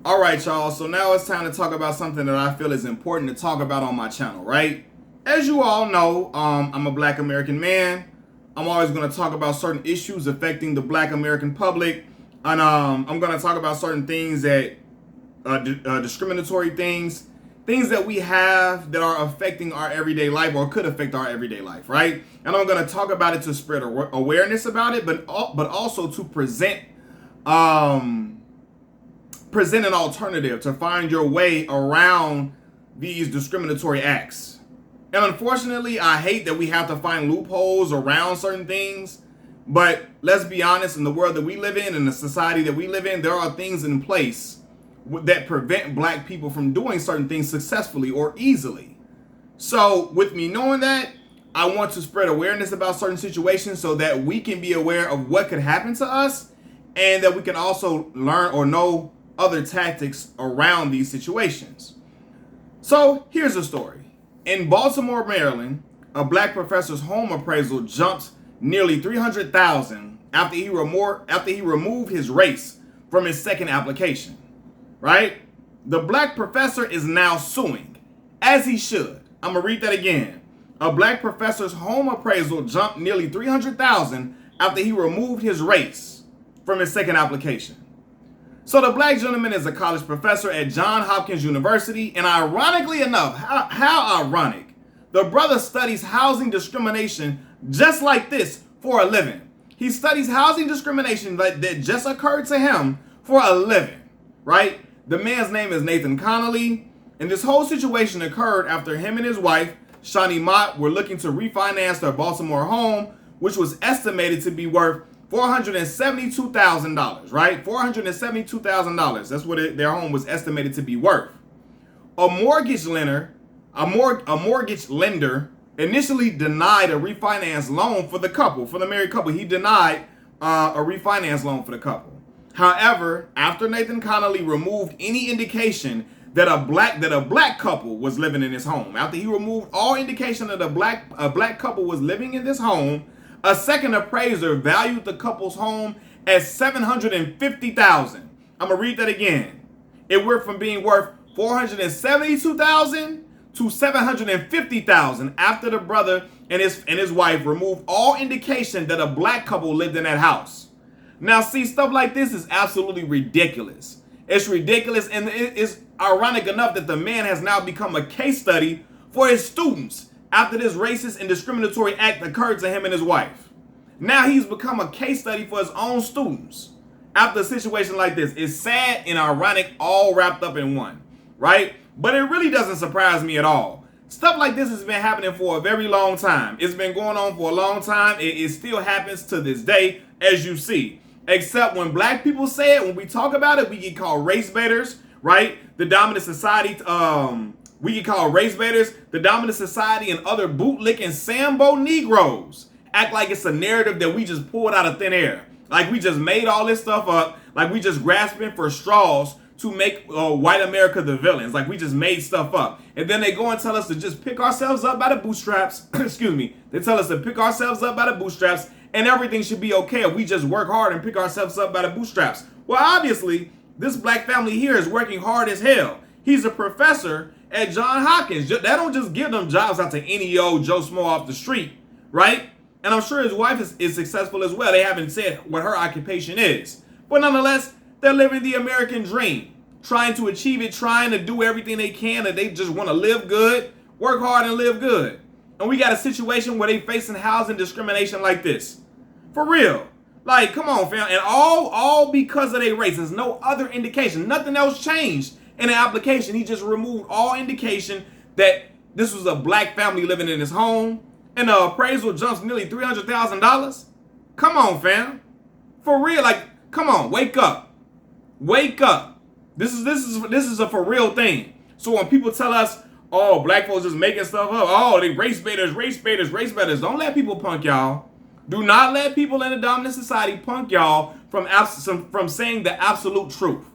All right, y'all. So now it's time to talk about something that I feel is important to talk about on my channel, right? As you all know, I'm a Black American man. I'm always going to talk about certain issues affecting the Black American public, and I'm going to talk about certain things that discriminatory things that we have that are affecting our everyday life or could affect our everyday life, right? And I'm going to talk about it to spread awareness about it, but also to present an alternative to find your way around these discriminatory acts. And unfortunately, I hate that we have to find loopholes around certain things, but let's be honest, in the world that we live in the society that we live in, there are things in place that prevent Black people from doing certain things successfully or easily. So with me knowing that, I want to spread awareness about certain situations so that we can be aware of what could happen to us, and that we can also learn or know other tactics around these situations. So here's the story. In Baltimore, Maryland, a Black professor's home appraisal jumped nearly $300,000 after he removed his race from his second application. Right? The Black professor is now suing, as he should. I'm gonna read that again. A Black professor's home appraisal jumped nearly $300,000 after he removed his race from his second application. So the Black gentleman is a college professor at Johns Hopkins University, and ironically enough, how ironic, the brother studies housing discrimination just like this for a living. He studies housing discrimination that just occurred to him for a living, right? The man's name is Nathan Connolly, and this whole situation occurred after him and his wife, Shani Mott, were looking to refinance their Baltimore home, which was estimated to be worth $472,000, right? $472,000. That's what their home was estimated to be worth. A mortgage lender initially denied a refinance loan for the couple, for the married couple. He denied a refinance loan for the couple. However, after Nathan Connolly removed any indication that a black couple was living in his home, after he removed all indication that a black couple was living in this home, a second appraiser valued the couple's home at $750,000. I'm gonna read that again. It went from being worth $472,000 to $750,000 after the brother and his wife removed all indication that a Black couple lived in that house. Now, see, stuff like this is absolutely ridiculous. It's ridiculous, and it's ironic enough that the man has now become a case study for his students after this racist and discriminatory act occurred to him and his wife. Now he's become a case study for his own students after a situation like this. It's sad and ironic, all wrapped up in one, right? But it really doesn't surprise me at all. Stuff like this has been happening for a very long time. It's been going on for a long time. It still happens to this day, as you see. Except when Black people say it, when we talk about it, we get called race baiters, right? The dominant society, we get called race baiters. The dominant society and other bootlicking Sambo Negroes act like it's a narrative that we just pulled out of thin air. Like we just made all this stuff up. Like we just grasping for straws to make white America the villains. Like we just made stuff up. And then they go and tell us to just pick ourselves up by the bootstraps. Excuse me. They tell us to pick ourselves up by the bootstraps and everything should be okay if we just work hard and pick ourselves up by the bootstraps. Well, obviously, this Black family here is working hard as hell. He's a professor at Johns Hopkins. They don't just give them jobs out to any old Joe Smo off the street, right? And I'm sure his wife is successful as well. They haven't said what her occupation is. But nonetheless, they're living the American dream, trying to achieve it, trying to do everything they can, and they just want to live good, work hard, and live good. And we got a situation where they facing housing discrimination like this. For real. Like, come on, fam. And all because of their race. There's no other indication. Nothing else changed in the application. He just removed all indication that this was a Black family living in his home. And the appraisal jumps nearly $300,000. Come on, fam. For real. Like, come on. Wake up. Wake up. This is a for real thing. So when people tell us, oh, Black folks just making stuff up. Oh, they race baiters, race baiters, race baiters. Don't let people punk y'all. Do not let people in the dominant society punk y'all from saying the absolute truth.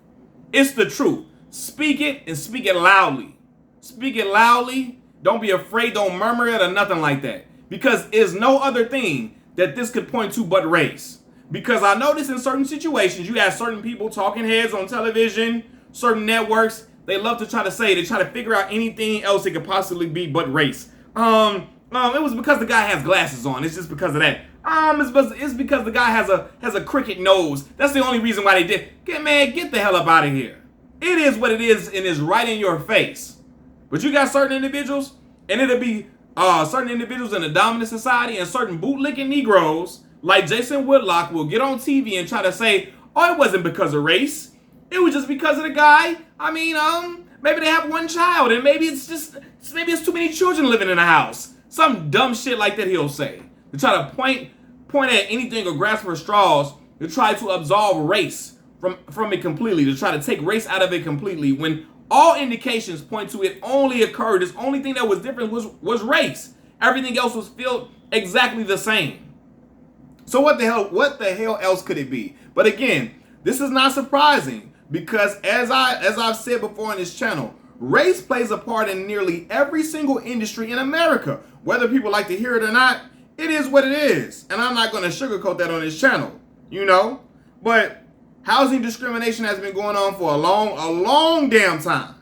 It's the truth. Speak it and speak it loudly. Speak it loudly. Don't be afraid. Don't murmur it or nothing like that. Because there's no other thing that this could point to but race. Because I notice in certain situations, you have certain people, talking heads on television, certain networks, they love to try to say, they try to figure out anything else it could possibly be but race. It was because the guy has glasses on. It's just because of that. It's because the guy has a crooked nose. That's the only reason why they did. Get the hell up out of here. It is what it is, and it's right in your face. But you got certain individuals, and it'll be certain individuals in the dominant society and certain bootlicking Negroes like Jason Woodlock will get on TV and try to say, oh, it wasn't because of race. It was just because of the guy. I mean, maybe they have one child, and maybe it's too many children living in a house. Some dumb shit like that he'll say. To try to point at anything or grasp for straws to try to absolve race from it completely, to try to take race out of it completely, when all indications point to it only occurred. This only thing that was different was race. Everything else was still exactly the same. So what the hell else could it be? But again, this is not surprising because as I've said before on this channel, race plays a part in nearly every single industry in America. Whether people like to hear it or not, it is what it is. And I'm not going to sugarcoat that on this channel, But housing discrimination has been going on for a long damn time.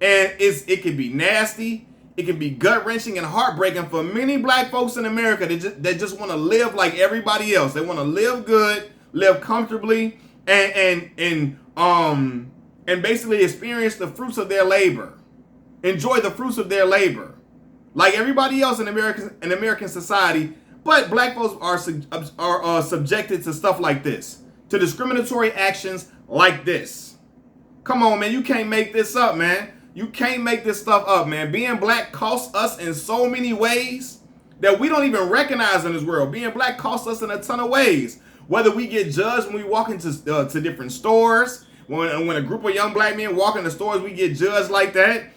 And it can be nasty. It can be gut-wrenching and heartbreaking for many black folks in America that just want to live like everybody else. They want to live good, live comfortably, and basically experience the fruits of their labor. Enjoy the fruits of their labor. Like everybody else in American society, but black folks are subjected to stuff like this, to discriminatory actions like this. Come on, man, you can't make this up, man. You can't make this stuff up, man. Being black costs us in so many ways that we don't even recognize in this world. Being black costs us in a ton of ways. Whether we get judged when we walk into to different stores, when a group of young black men walk into stores, we get judged like that.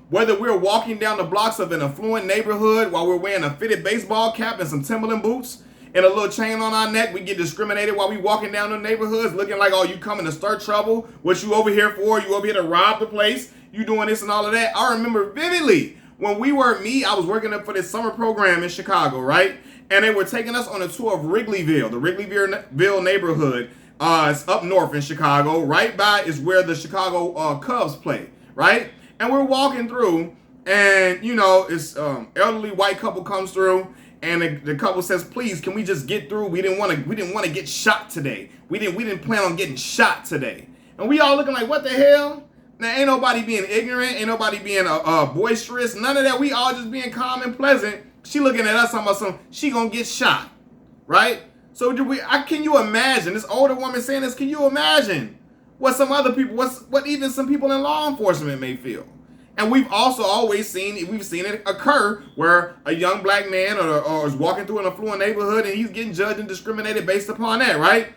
Whether we're walking down the blocks of an affluent neighborhood while we're wearing a fitted baseball cap and some Timberland boots and a little chain on our neck, we get discriminated while we walking down the neighborhoods looking like, oh, you coming to start trouble? What you over here for? You over here to rob the place? You doing this and all of that? I remember vividly when I was working up for this summer program in Chicago, right? And they were taking us on a tour of Wrigleyville, the Wrigleyville neighborhood. It's up north in Chicago. Right by is where the Chicago Cubs play, right? And we're walking through, and it's elderly white couple comes through, and the couple says, "Please, can we just get through? We didn't want to get shot today. We didn't plan on getting shot today." And we all looking like, "What the hell?" Now ain't nobody being ignorant, ain't nobody being boisterous, none of that. We all just being calm and pleasant. She looking at us talking about something. She gonna get shot, right? So can you imagine this older woman saying this? Can you imagine what some other people, what even some people in law enforcement may feel? And we've also always seen it occur where a young black man or is walking through an affluent neighborhood and he's getting judged and discriminated based upon that, right?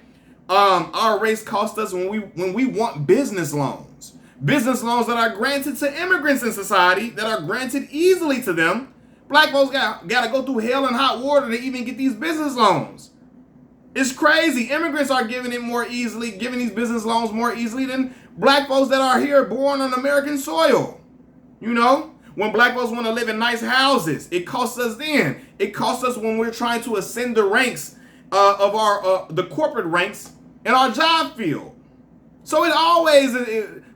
Our race costs us when we want business loans that are granted to immigrants in society, that are granted easily to them. Black folks got to go through hell and hot water to even get these business loans. It's crazy. Immigrants are giving these business loans more easily than black folks that are here born on American soil. When black folks want to live in nice houses, it costs us then. It costs us when we're trying to ascend the ranks of the corporate ranks in our job field. So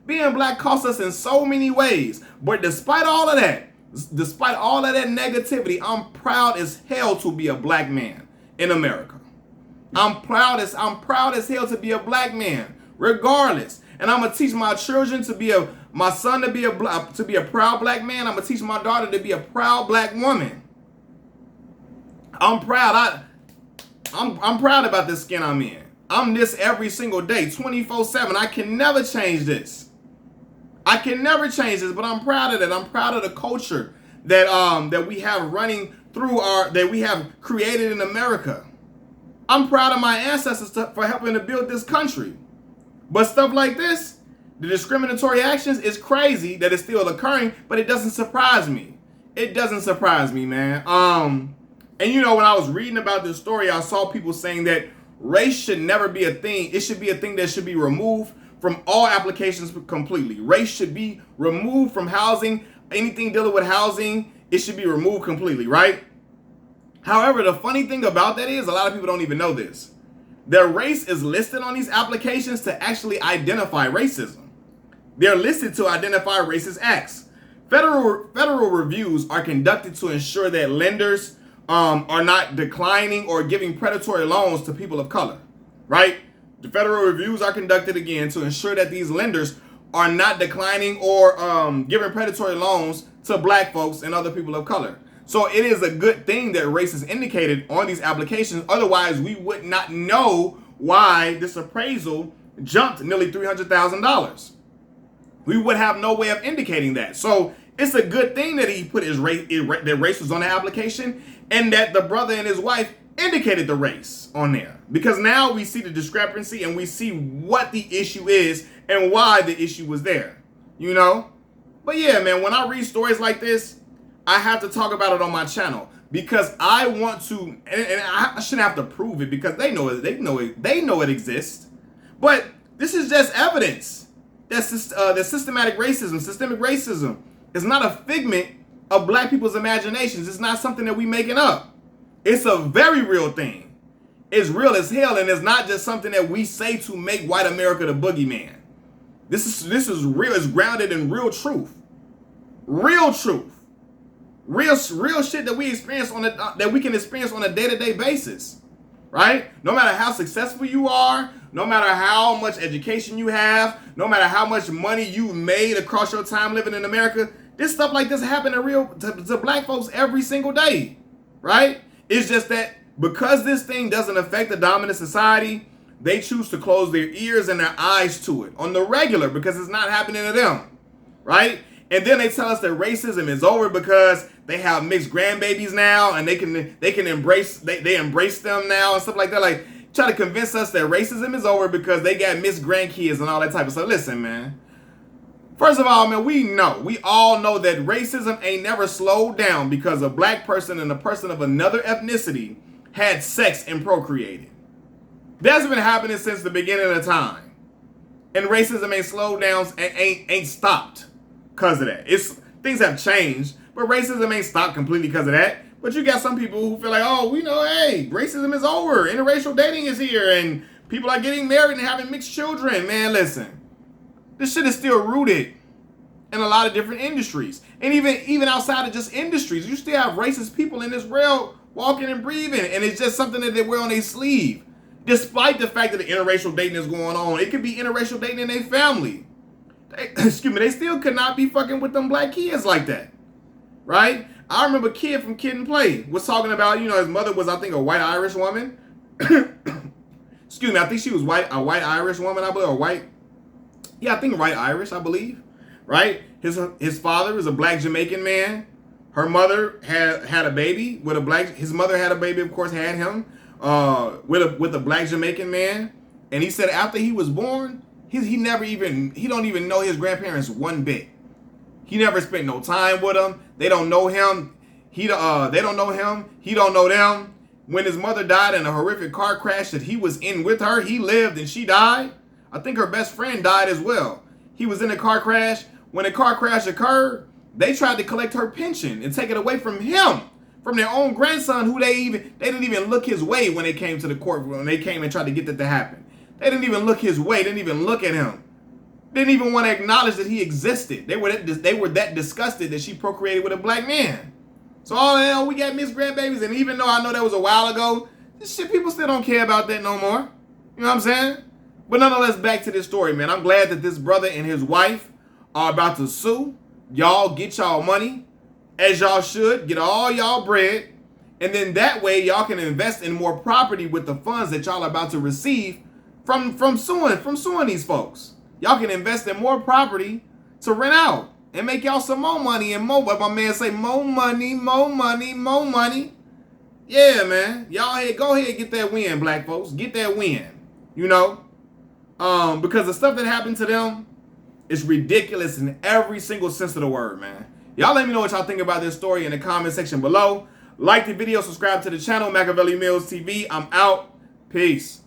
being black costs us in so many ways. But despite all of that negativity, I'm proud as hell to be a black man in America. I'm proud as hell to be a black man, regardless. And I'm gonna teach my children my son to be a proud black man. I'm gonna teach my daughter to be a proud black woman. I'm proud. I'm proud about this skin I'm in. I'm this every single day, 24/7. I can never change this. But I'm proud of that. I'm proud of the culture that we have running through that we have created in America. I'm proud of my ancestors for helping to build this country. But stuff like this, the discriminatory actions, is crazy that it's still occurring, but it doesn't surprise me. It doesn't surprise me, man. And when I was reading about this story, I saw people saying that race should never be a thing. It should be a thing that should be removed from all applications completely. Race should be removed from housing. Anything dealing with housing, it should be removed completely, right? However, the funny thing about that is a lot of people don't even know this. Their race is listed on these applications to actually identify racism. They're listed to identify racist acts. Federal reviews are conducted to ensure that lenders are not declining or giving predatory loans to people of color, right? The federal reviews are conducted again to ensure that these lenders are not declining or giving predatory loans to black folks and other people of color. So it is a good thing that race is indicated on these applications. Otherwise, we would not know why this appraisal jumped nearly $300,000. We would have no way of indicating that. So it's a good thing that he put his race, that race was on the application, and that the brother and his wife indicated the race on there. Because now we see the discrepancy and we see what the issue is and why the issue was there. You know? But yeah, man, when I read stories like this, I have to talk about it on my channel because I want to, and I shouldn't have to prove it because they know it exists. But this is just evidence that systemic racism is not a figment of black people's imaginations. It's not something that we making up. It's a very real thing. It's real as hell, and it's not just something that we say to make white America the boogeyman. This is real. It's grounded in real truth. Real truth. Real shit that we experience that we can experience on a day-to-day basis, right? No matter how successful you are, no matter how much education you have, no matter how much money you made across your time living in America, this stuff like this happen to black folks every single day, right? It's just that because this thing doesn't affect the dominant society, they choose to close their ears and their eyes to it on the regular because it's not happening to them, right? And then they tell us that racism is over because they have mixed grandbabies now and they can embrace them now and stuff like that. Like try to convince us that racism is over because they got mixed grandkids and all that type of stuff. Listen, man. First of all, man, we all know that racism ain't never slowed down because a black person and a person of another ethnicity had sex and procreated. That's been happening since the beginning of time. And racism ain't slowed down and ain't stopped because of that. Things have changed, but racism ain't stopped completely because of that. But you got some people who feel like, oh, we know, hey, racism is over. Interracial dating is here and people are getting married and having mixed children. Man, listen. This shit is still rooted in a lot of different industries. And even outside of just industries, you still have racist people in this world walking and breathing. And it's just something that they wear on their sleeve. Despite the fact that the interracial dating is going on, it could be interracial dating in their family. They still could not be fucking with them black kids like that. Right? I remember a kid from Kid and Play was talking about, his mother was, I think, a white Irish woman. Excuse me, I think she was a white Irish woman, I believe, or white. Yeah, I think white Irish, I believe. Right? His father was a black Jamaican man. Her mother had a baby with a black. His mother had a baby, of course, had him with a black Jamaican man. And he said after he was born, he don't even know his grandparents one bit. He never spent no time with them. They don't know him. They don't know him. He don't know them. When his mother died in a horrific car crash that he was in with her, he lived and she died. I think her best friend died as well. He was in a car crash. When the car crash occurred, they tried to collect her pension and take it away from him, from their own grandson, who they didn't even look his way when they came to the court, when they came and tried to get that to happen. They didn't even look his way, didn't even look at him. Didn't even want to acknowledge that he existed. They were that disgusted that she procreated with a black man. So all in all, we got mixed grandbabies, and even though I know that was a while ago, this shit, people still don't care about that no more. You know what I'm saying? But nonetheless, back to this story, man. I'm glad that this brother and his wife are about to sue. Y'all get y'all money, as y'all should. Get all y'all bread. And then that way, y'all can invest in more property with the funds that y'all are about to receive from suing these folks. Y'all can invest in more property to rent out and make y'all some more money and more. But my man say more money, more money, more money. Yeah, man. Y'all go ahead, get that win, black folks. Get that win. Because the stuff that happened to them is ridiculous in every single sense of the word, man. Y'all let me know what y'all think about this story in the comment section below. Like the video, subscribe to the channel, Machiavelli Mills TV. I'm out. Peace.